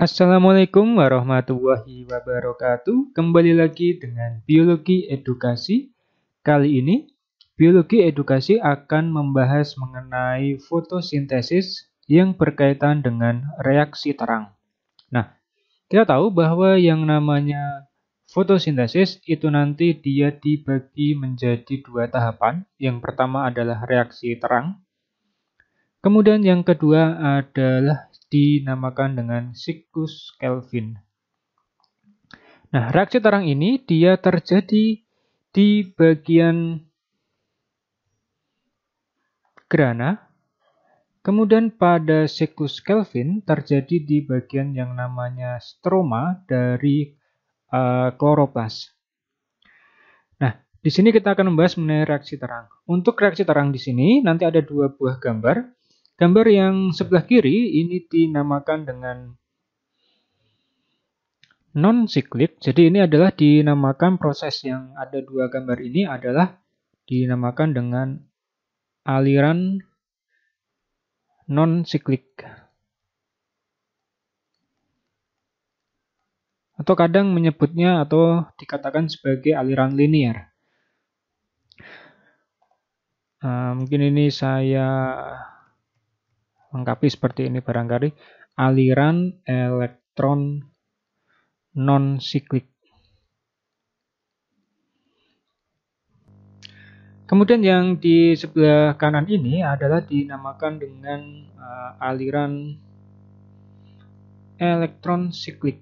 Assalamualaikum warahmatullahi wabarakatuh. Kembali lagi dengan Biologi Edukasi. Kali ini, Biologi Edukasi akan membahas mengenai fotosintesis yang berkaitan dengan reaksi terang. Nah, kita tahu bahwa yang namanya fotosintesis itu nanti dia dibagi menjadi dua tahapan. Yang pertama adalah reaksi terang. Kemudian yang kedua adalah dinamakan dengan siklus Kelvin. Nah, reaksi terang ini dia terjadi di bagian gerhana, kemudian pada siklus Kelvin terjadi di bagian yang namanya stroma dari kloroplas. Nah, di sini kita akan membahas mengenai reaksi terang. Untuk reaksi terang di sini nanti ada dua buah gambar. Gambar yang sebelah kiri ini dinamakan dengan non-siklik. Jadi ini adalah dinamakan proses yang ada dua gambar ini adalah dinamakan dengan aliran non-siklik. Atau kadang menyebutnya atau dikatakan sebagai aliran linear. Mungkin ini saya lengkapi seperti ini barangkali. Aliran elektron non-siklik. Kemudian yang di sebelah kanan ini adalah dinamakan dengan aliran elektron siklik.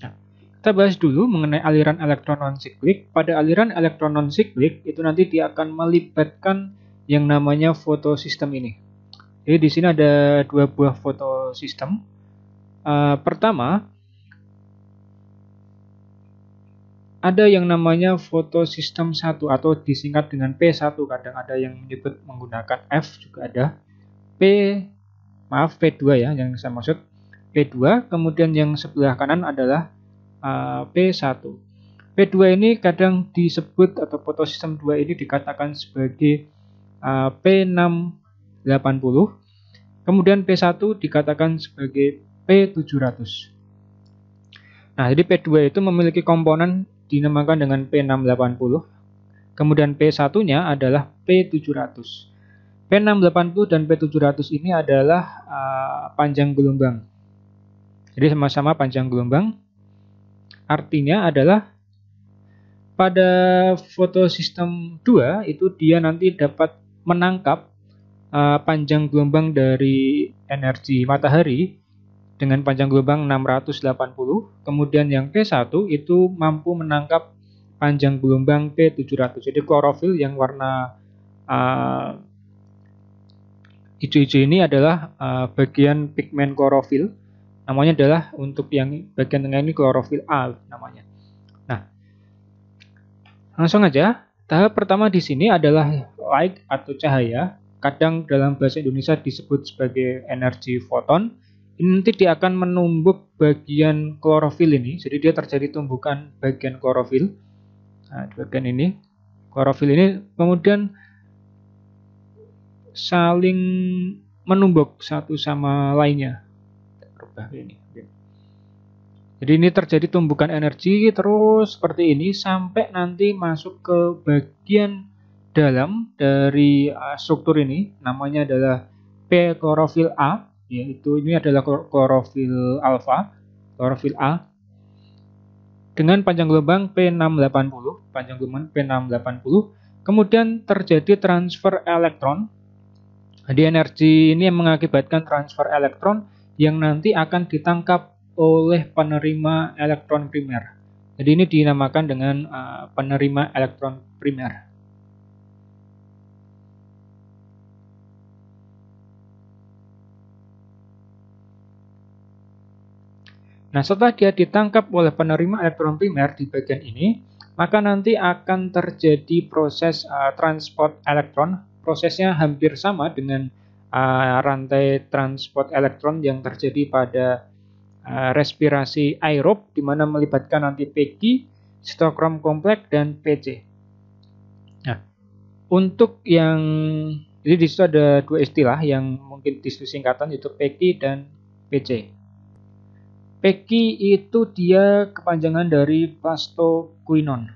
Nah, kita bahas dulu mengenai aliran elektron non-siklik. Pada aliran elektron non-siklik itu nanti dia akan melibatkan yang namanya fotosistem ini. Jadi di sini ada dua buah fotosistem. Pertama, ada yang namanya fotosistem 1 atau disingkat dengan P1. Kadang ada yang menyebut menggunakan F, juga ada P2 ya, yang saya maksud P2. Kemudian yang sebelah kanan adalah P1. P2 ini kadang disebut atau fotosistem 2 ini dikatakan sebagai P680. Kemudian P1 dikatakan sebagai P700. Nah, jadi P2 itu memiliki komponen dinamakan dengan P680. Kemudian P1-nya adalah P700. P680 dan P700 ini adalah panjang gelombang. Jadi sama-sama panjang gelombang. Artinya adalah pada fotosistem 2 itu dia nanti dapat menangkap panjang gelombang dari energi matahari dengan panjang gelombang 680. Kemudian yang P1 itu mampu menangkap panjang gelombang P700. Jadi klorofil yang warna hijau-hijau ini adalah bagian pigmen klorofil. Namanya adalah untuk yang bagian tengah ini klorofil A namanya. Nah, langsung aja. Tahap pertama di sini adalah light atau cahaya. Kadang dalam bahasa Indonesia disebut sebagai energi foton. Ini nanti dia akan menumbuk bagian klorofil ini. Jadi dia terjadi tumbukan bagian klorofil. Nah, di bagian ini. Klorofil ini kemudian saling menumbuk satu sama lainnya. Jadi ini terjadi tumbukan energi terus seperti ini sampai nanti masuk ke bagian dalam dari struktur ini, namanya adalah P klorofil A, yaitu ini adalah klorofil alfa, klorofil A dengan panjang gelombang P680, panjang gelombang P680. Kemudian terjadi transfer elektron. Jadi energi ini yang mengakibatkan transfer elektron yang nanti akan ditangkap oleh penerima elektron primer. Jadi ini dinamakan dengan penerima elektron primer. Nah, setelah dia ditangkap oleh penerima elektron primer di bagian ini, maka nanti akan terjadi proses transport elektron. Prosesnya hampir sama dengan rantai transport elektron yang terjadi pada respirasi aerob, di mana melibatkan nanti Pg, sitokrom kompleks, dan Pc. Nah, untuk yang Jadi di situ ada dua istilah yang mungkin disingkatan, yaitu PECI dan PC. PECI itu dia kepanjangan dari plastoquinone.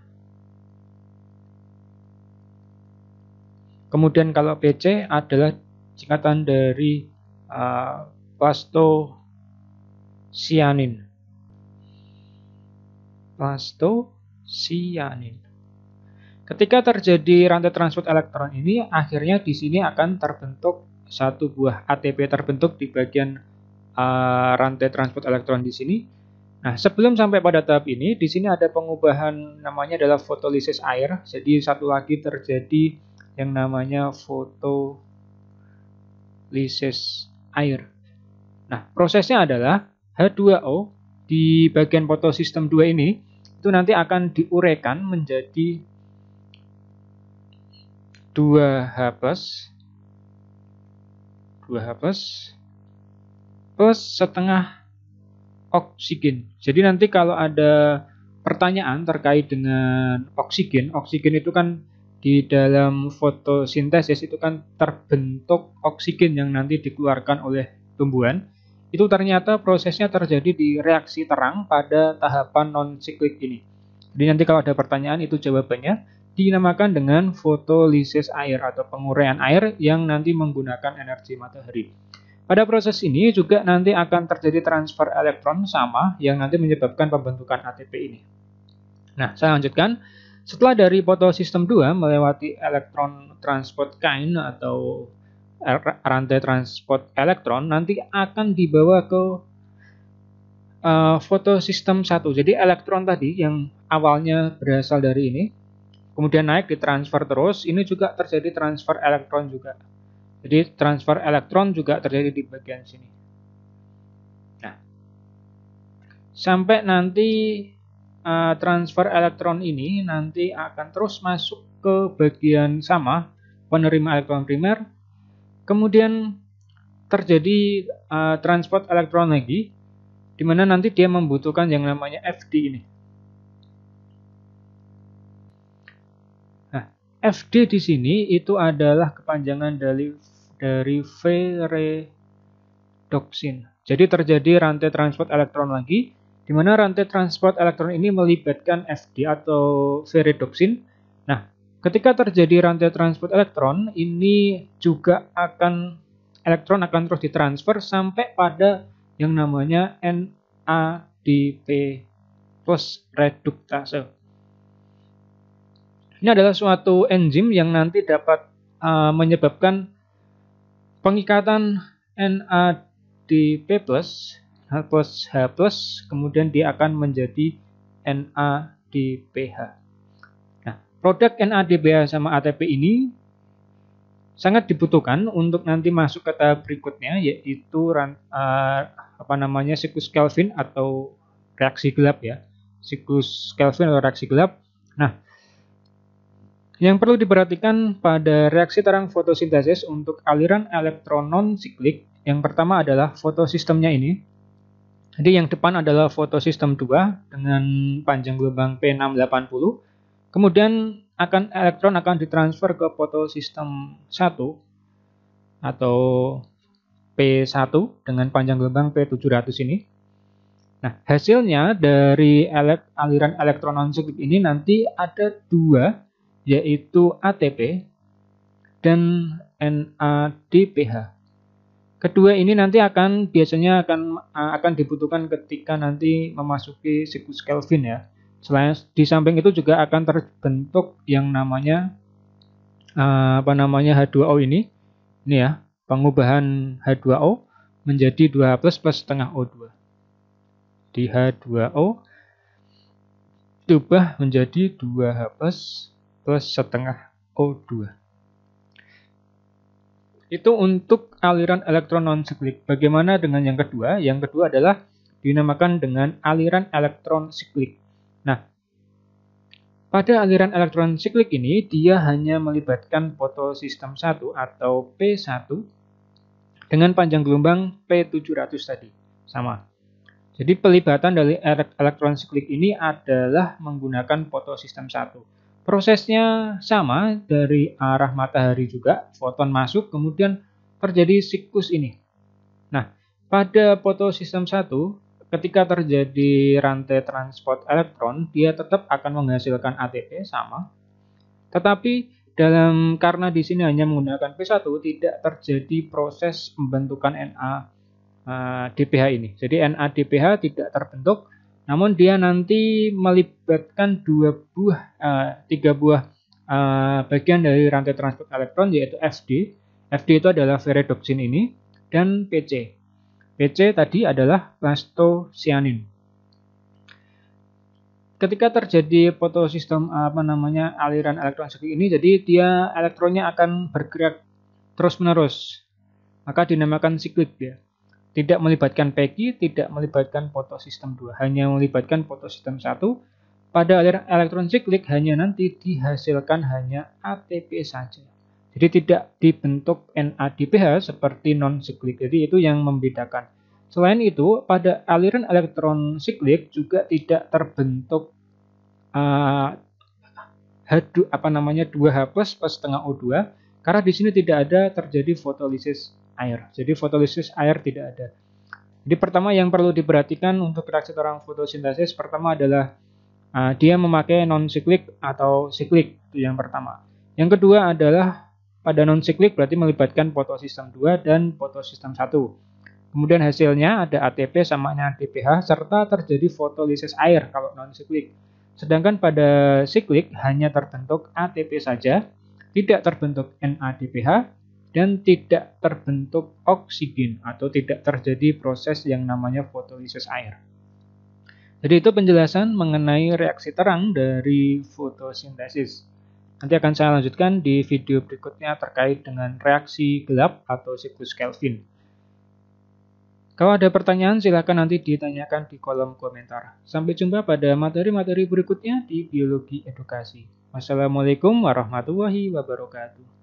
Kemudian kalau PC adalah singkatan dari plastocyanin. Plastocyanin. Ketika terjadi rantai transport elektron ini, akhirnya di sini akan terbentuk satu buah ATP terbentuk di bagian rantai transport elektron di sini. Nah, sebelum sampai pada tahap ini, di sini ada pengubahan namanya adalah fotolisis air. Jadi satu lagi terjadi yang namanya fotolisis air. Nah, prosesnya adalah H2O di bagian fotosistem 2 ini itu nanti akan diuraikan menjadi 2H+, plus setengah oksigen. Jadi nanti kalau ada pertanyaan terkait dengan oksigen itu kan di dalam fotosintesis itu kan terbentuk oksigen yang nanti dikeluarkan oleh tumbuhan. Itu ternyata prosesnya terjadi di reaksi terang pada tahapan non-siklik ini. Jadi nanti kalau ada pertanyaan itu jawabannya dinamakan dengan fotolisis air atau penguraian air yang nanti menggunakan energi matahari. Pada proses ini juga nanti akan terjadi transfer elektron sama yang nanti menyebabkan pembentukan ATP ini. Nah, saya lanjutkan. Setelah dari fotosistem 2 melewati elektron transport chain atau rantai transport elektron, nanti akan dibawa ke fotosistem 1. Jadi elektron tadi yang awalnya berasal dari ini, kemudian naik ditransfer terus, ini juga terjadi transfer elektron juga. Jadi transfer elektron juga terjadi di bagian sini. Nah, sampai nanti transfer elektron ini nanti akan terus masuk ke bagian sama, penerima elektron primer. Kemudian terjadi transport elektron lagi, di mana nanti dia membutuhkan yang namanya FD ini. Nah, FD di sini itu adalah kepanjangan dari ferredoxin. Jadi terjadi rantai transport elektron lagi, di mana rantai transport elektron ini melibatkan FD atau ferredoxin. Nah, ketika terjadi rantai transport elektron, ini juga elektron akan terus ditransfer sampai pada yang namanya NADP plus reduktase. Ini adalah suatu enzim yang nanti dapat menyebabkan pengikatan NADP plus H+, kemudian dia akan menjadi NADPH. Nah, produk NADPH sama ATP ini sangat dibutuhkan untuk nanti masuk ke tahap berikutnya, yaitu siklus Kelvin atau reaksi gelap ya. Siklus Kelvin atau reaksi gelap. Nah, yang perlu diperhatikan pada reaksi terang fotosintesis untuk aliran elektron non-siklik, yang pertama adalah fotosistemnya ini. Jadi yang depan adalah fotosistem 2 dengan panjang gelombang P680. Kemudian elektron akan ditransfer ke fotosistem 1 atau P1 dengan panjang gelombang P700 ini. Nah, hasilnya dari aliran elektron non-siklik ini nanti ada dua, yaitu ATP dan NADPH. Kedua ini nanti biasanya akan dibutuhkan ketika nanti memasuki siklus Kelvin ya. Selain di samping itu juga akan terbentuk yang namanya H2O ini ya, pengubahan H2O menjadi 2H+ plus setengah O2. Di H2O diubah menjadi 2H+ plus setengah O2. Itu untuk aliran elektron non-siklik. Bagaimana dengan yang kedua? Yang kedua adalah dinamakan dengan aliran elektron siklik. Nah, pada aliran elektron siklik ini, dia hanya melibatkan fotosistem 1 atau P1 dengan panjang gelombang P700 tadi. Sama. Jadi pelibatan dari elektron siklik ini adalah menggunakan fotosistem 1. Prosesnya sama dari arah matahari juga, foton masuk, kemudian terjadi siklus ini. Nah, pada fotosistem 1, ketika terjadi rantai transport elektron, dia tetap akan menghasilkan ATP sama, tetapi karena di sini hanya menggunakan P1, tidak terjadi proses pembentukan NADPH ini. Jadi NADPH tidak terbentuk, namun dia nanti melibatkan tiga buah bagian dari rantai transport elektron, yaitu FD. FD itu adalah ferredoxin ini, dan PC. PC tadi adalah plastocyanin. Ketika terjadi fotosistem aliran elektron siklik ini, jadi dia elektronnya akan bergerak terus-menerus. Maka dinamakan siklik dia. Tidak melibatkan Pegi, tidak melibatkan fotosistem 2, hanya melibatkan fotosistem 1. Pada aliran elektron siklik hanya nanti dihasilkan hanya ATP saja. Jadi tidak dibentuk NADPH seperti non-siklik. Jadi itu yang membedakan. Selain itu, pada aliran elektron siklik juga tidak terbentuk 2H plus setengah O2, karena di sini tidak ada terjadi fotolisis air. Jadi fotolisis air tidak ada. Jadi pertama yang perlu diperhatikan untuk reaksi orang fotosintesis pertama adalah dia memakai non-siklik atau siklik, itu yang pertama. Yang kedua adalah pada non-siklik berarti melibatkan fotosistem 2 dan fotosistem 1. Kemudian hasilnya ada ATP sama NADPH serta terjadi fotolisis air kalau non-siklik. Sedangkan pada siklik hanya terbentuk ATP saja, tidak terbentuk NADPH, dan tidak terbentuk oksigen atau tidak terjadi proses yang namanya fotolisis air. Jadi itu penjelasan mengenai reaksi terang dari fotosintesis. Nanti akan saya lanjutkan di video berikutnya terkait dengan reaksi gelap atau siklus Kelvin. Kalau ada pertanyaan silahkan nanti ditanyakan di kolom komentar. Sampai jumpa pada materi-materi berikutnya di Biologi Edukasi. Wassalamualaikum warahmatullahi wabarakatuh.